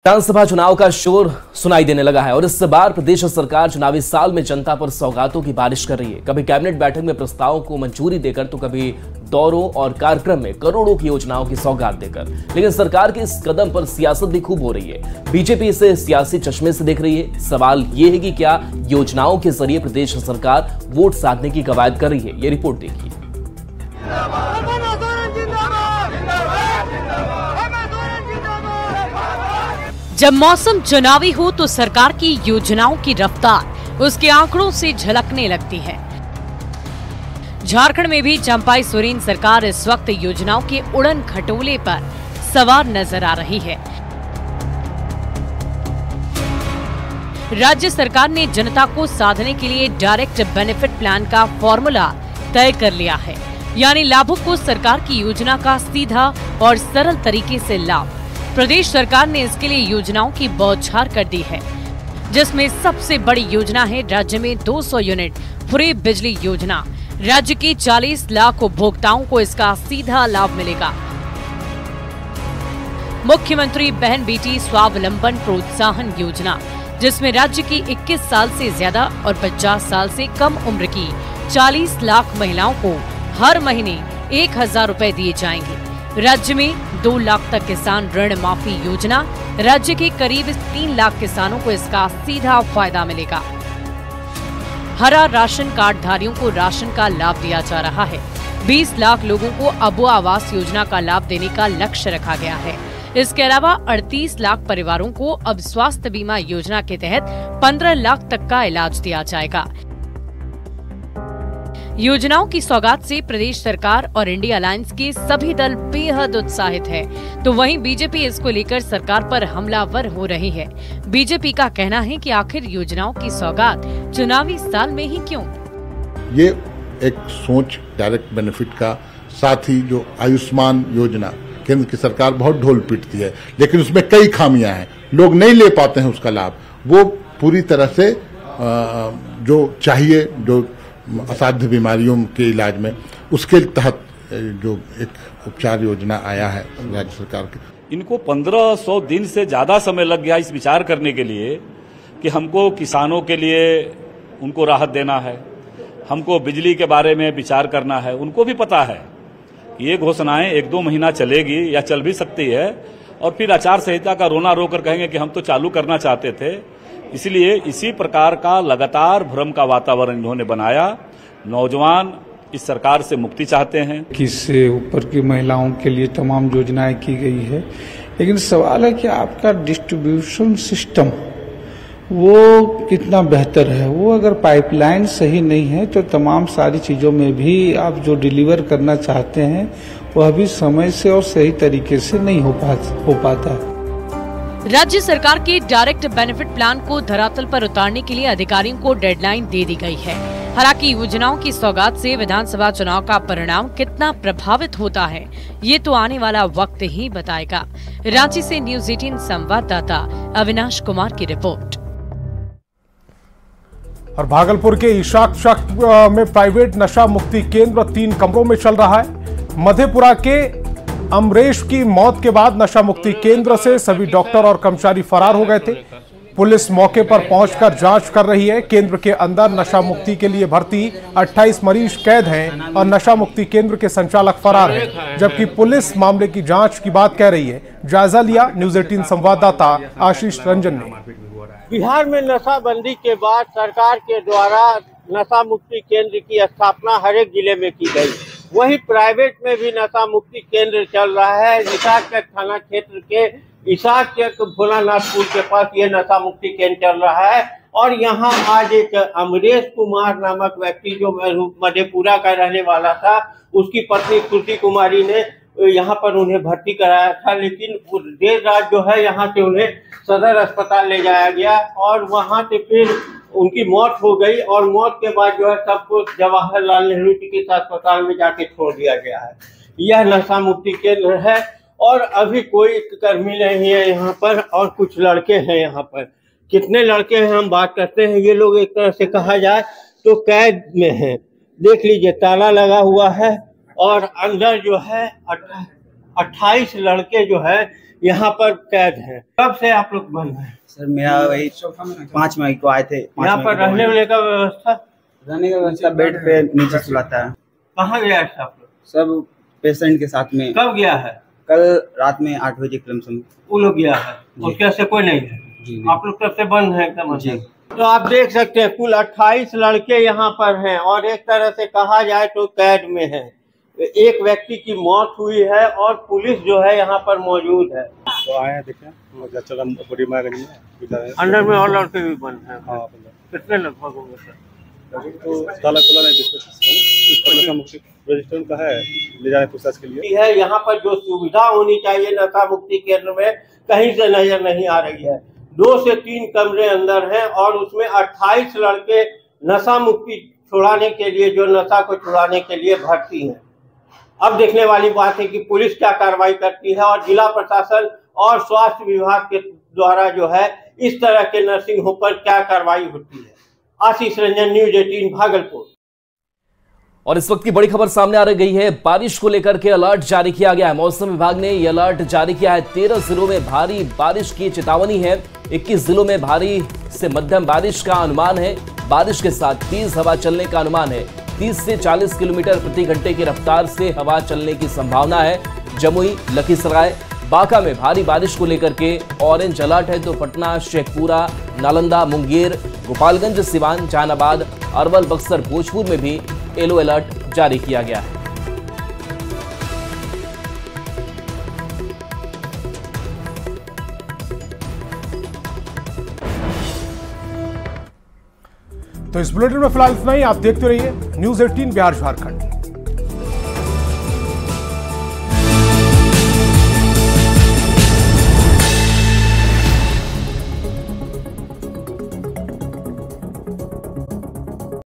विधानसभा चुनाव का शोर सुनाई देने लगा है और इस बार प्रदेश सरकार चुनावी साल में जनता पर सौगातों की बारिश कर रही है। कभी कैबिनेट बैठक में प्रस्तावों को मंजूरी देकर तो कभी दौरों और कार्यक्रम में करोड़ों की योजनाओं की सौगात देकर। लेकिन सरकार के इस कदम पर सियासत भी खूब हो रही है। बीजेपी इसे सियासी चश्मे से देख रही है। सवाल ये है कि क्या योजनाओं के जरिए प्रदेश सरकार वोट साधने की कवायद कर रही है। ये रिपोर्ट देखिए। जब मौसम चुनावी हो तो सरकार की योजनाओं की रफ्तार उसके आंकड़ों से झलकने लगती है। झारखंड में भी चंपाई सोरेन सरकार इस वक्त योजनाओं के उड़न खटोले पर सवार नजर आ रही है। राज्य सरकार ने जनता को साधने के लिए डायरेक्ट बेनिफिट प्लान का फॉर्मूला तय कर लिया है, यानी लाभुक को सरकार की योजना का सीधा और सरल तरीके से लाभ। प्रदेश सरकार ने इसके लिए योजनाओं की बौछार कर दी है, जिसमें सबसे बड़ी योजना है राज्य में 200 यूनिट फ्री बिजली योजना। राज्य के 40 लाख उपभोक्ताओं को इसका सीधा लाभ मिलेगा। मुख्यमंत्री बहन बेटी स्वावलंबन प्रोत्साहन योजना, जिसमें राज्य की 21 साल से ज्यादा और 50 साल से कम उम्र की 40 लाख महिलाओं को हर महीने 1000 रुपए दिए जाएंगे। राज्य में 2 लाख तक किसान ऋण माफी योजना, राज्य के करीब 3 लाख किसानों को इसका सीधा फायदा मिलेगा। हरा राशन कार्ड धारियों को राशन का लाभ दिया जा रहा है। 20 लाख लोगों को अबू आवास योजना का लाभ देने का लक्ष्य रखा गया है। इसके अलावा 38 लाख परिवारों को अब स्वास्थ्य बीमा योजना के तहत 15 लाख तक का इलाज दिया जाएगा। योजनाओं की सौगात से प्रदेश सरकार और इंडिया अलायंस के सभी दल बेहद उत्साहित है, तो वहीं बीजेपी इसको लेकर सरकार पर हमलावर हो रही है। बीजेपी का कहना है कि आखिर योजनाओं की सौगात चुनावी साल में ही क्यों? ये एक सोच डायरेक्ट बेनिफिट का, साथ ही जो आयुष्मान योजना केंद्र की सरकार बहुत ढोल पीटती है, लेकिन उसमें कई खामियां हैं, लोग नहीं ले पाते हैं उसका लाभ। वो पूरी तरह से जो चाहिए, जो असाध्य बीमारियों के इलाज में, उसके तहत जो एक उपचार योजना आया है राज्य सरकार की। इनको 1500 दिन से ज्यादा समय लग गया इस विचार करने के लिए कि हमको किसानों के लिए उनको राहत देना है, हमको बिजली के बारे में विचार करना है। उनको भी पता है ये घोषणाएं 1-2 महीना चलेगी या चल भी सकती है, और फिर आचार संहिता का रोना रोकर कहेंगे कि हम तो चालू करना चाहते थे। इसलिए इसी प्रकार का लगातार भ्रम का वातावरण इन्होंने बनाया। नौजवान इस सरकार से मुक्ति चाहते हैं। इससे ऊपर की महिलाओं के लिए तमाम योजनाएं की गई है, लेकिन सवाल है कि आपका डिस्ट्रीब्यूशन सिस्टम वो कितना बेहतर है। वो अगर पाइपलाइन सही नहीं है तो तमाम सारी चीजों में भी आप जो डिलीवर करना चाहते हैं वह भी समय से और सही तरीके से नहीं हो पाता है। राज्य सरकार के डायरेक्ट बेनिफिट प्लान को धरातल पर उतारने के लिए अधिकारियों को डेडलाइन दे दी गई है। हालांकि योजनाओं की सौगात से विधानसभा चुनाव का परिणाम कितना प्रभावित होता है, ये तो आने वाला वक्त ही बताएगा। रांची से न्यूज़ 18 संवाददाता अविनाश कुमार की रिपोर्ट। और भागलपुर के इशाक में प्राइवेट नशा मुक्ति केंद्र 3 कमरों में चल रहा है। मधेपुरा के अमरेश की मौत के बाद नशा मुक्ति केंद्र से सभी डॉक्टर और कर्मचारी फरार हो गए थे। पुलिस मौके पर पहुंचकर जांच कर रही है। केंद्र के अंदर नशा मुक्ति के लिए भर्ती 28 मरीज कैद हैं और नशा मुक्ति केंद्र के संचालक फरार हैं, जबकि पुलिस मामले की जांच की बात कह रही है। जायजा लिया न्यूज़ 18 संवाददाता आशीष रंजन ने। बिहार में नशाबंदी के बाद सरकार के द्वारा नशा मुक्ति केंद्र की स्थापना हर एक जिले में की गई। वहीं प्राइवेट में भी नशा मुक्ति केंद्र चल रहा है। इसाकचक थाना क्षेत्र के इसाकचक भोलानाथपुर के पास ये नशा मुक्ति केंद्र चल रहा है, और यहाँ आज एक अमरेश कुमार नामक व्यक्ति जो मधेपुरा का रहने वाला था, उसकी पत्नी श्रुति कुमारी ने यहाँ पर उन्हें भर्ती कराया था, लेकिन देर रात जो है यहाँ से उन्हें सदर अस्पताल ले जाया गया और वहाँ से फिर उनकी मौत हो गई। और मौत के बाद जो है सबको जवाहरलाल नेहरू चिकित्सा अस्पताल में जाके छोड़ दिया गया है। यह नशा मुक्ति केंद्र है और अभी कोई कर्मी नहीं है यहाँ पर, और कुछ लड़के हैं यहाँ पर। कितने लड़के हैं हम बात करते हैं। ये लोग एक तरह से कहा जाए तो कैद में हैं। देख लीजिए ताला लगा हुआ है और अंदर जो है 28 लड़के जो है यहाँ पर कैद हैं। कब से आप लोग बंद हैं? सर मेरा वही 5 मई को आए थे। यहाँ पर रहने वहने का व्यवस्था? रहने का व्यवस्था बेड पे नीचे सुलाता है। कहाँ गया है आप लोग? सब पेशेंट के साथ में। कब गया है? कल रात में 8 बजे क्रमशः वो लोग गया है, उसके से कोई नहीं है जी। आप लोग तब से बंद है एकदम जी। तो आप देख सकते हैं कुल 28 लड़के यहाँ पर हैं और एक तरह से कहा जाए तो कैद में है। एक व्यक्ति की मौत हुई है और पुलिस जो है यहाँ पर मौजूद है। तो आए हैं देखें बड़ी मायागंज में अंदर में और लड़के भी बंद हैं। हाँ कितने लगभग होंगे सर? तो ताला खुला नहीं रजिस्टर का है ले जाने पूछताछ के लिए है। यहाँ पर जो सुविधा होनी चाहिए नशा मुक्ति केंद्र में कहीं से नजर नहीं आ रही है। 2 से 3 कमरे अंदर हैं और उसमें 28 लड़के नशा मुक्ति छुड़ाने के लिए जो नशा को छुड़ाने के लिए भर्ती हैं। अब देखने वाली बात है कि पुलिस क्या कार्रवाई करती है और जिला प्रशासन और स्वास्थ्य विभाग के द्वारा जो है इस तरह के नर्सिंग होम पर क्या कार्रवाई होती है। आशीष रंजन, न्यूज 18 भागलपुर। और इस वक्त की बड़ी खबर सामने आ गई है। बारिश को लेकर के अलर्ट जारी किया गया है। मौसम विभाग ने यह अलर्ट जारी किया है। 13 जिलों में भारी बारिश की चेतावनी है। 21 जिलों में भारी से मध्यम बारिश का अनुमान है। बारिश के साथ तेज हवा चलने का अनुमान है। 30 से 40 किलोमीटर प्रति घंटे की रफ्तार से हवा चलने की संभावना है। जमुई, लखीसराय, बांका में भारी बारिश को लेकर के ऑरेंज अलर्ट है। तो पटना, शेखपुरा, नालंदा, मुंगेर, गोपालगंज, सिवान, जहानाबाद, अरवल, बक्सर, भोजपुर में भी येलो अलर्ट जारी किया गया है। तो इस बुलेटिन में फिलहाल इतना ही। आप देखते रहिए न्यूज 18 बिहार झारखंड।